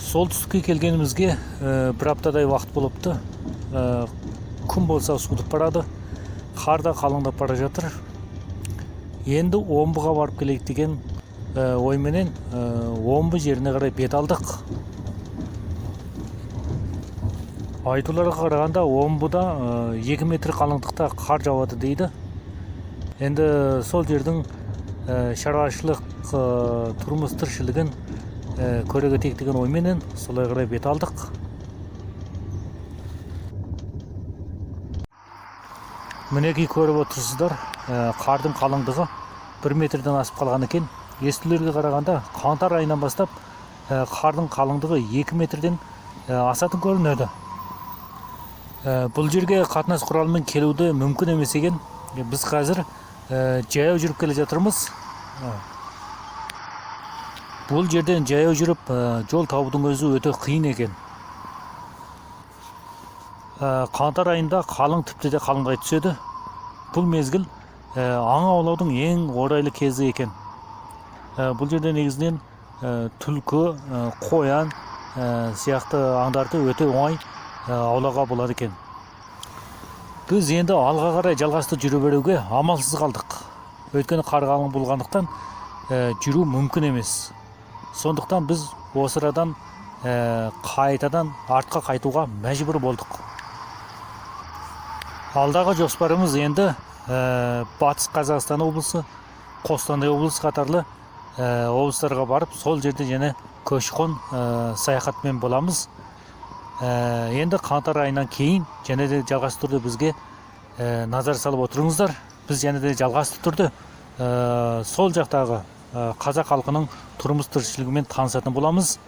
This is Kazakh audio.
Солтүстікке келгенімізге бір аптадай уақыт болыпты. Күн болса суытып барады, қар да қалыңдап бара жатыр. Енді Омбыға барып келейік деген ойменен Омбы жеріне қарай бет алдық. Айтуларға қарағанда Омбыда 2 метр қалыңдықта қар жауады дейді. Енді сол жердің шаруашылық тұрмыс тіршілігін көре кетейік деген ойменен солай қарай бет алдық. Мінекей көріп отырсыздар, қардың қалыңдығы 1 метрден асып қалған екен. Естілерге қарағанда қаңтар айынан бастап қардың қалыңдығы 2 метрден асатын көрінеді. Бұл жерге қатынас құралымен келуді мүмкін емес екен. Біз қазір жаяу жүріп келе жатырмыз. Бұл жерден жаяу жүріп жол табудың өзі өте қиын екен. Қаңтар айында қалың тіпті де қалыңдай түседі. Бұл мезгіл аң аулаудың ең орайлы кезі екен. Бұл жерде негізінен түлкі, қоян сияқты аңдарды өте оңай аулауға болады екен. Біз енді алға қарай жалғасты жүріп беруге амалсыз қалдық. Өйткені қар қалың болғандықтан жүру мүмкін емес. Сондықтан біз осы арадан қайтадан артқа қайтуға мәжбүр болдық. Алдағы жоспарымыз енді Батыс Қазақстан облысы, Қостанай облысы қатарлы облыстарға барып, сол жерде және көші-қон саяхатымен боламыз. Енді қаңтар айынан кейін және де жалғасты түрде бізге назар салып отырыңыздар. Біз және де жалғасты түрде сол жақтағы қазақ халқының тұрмыс тіршілігімен танысатын боламыз.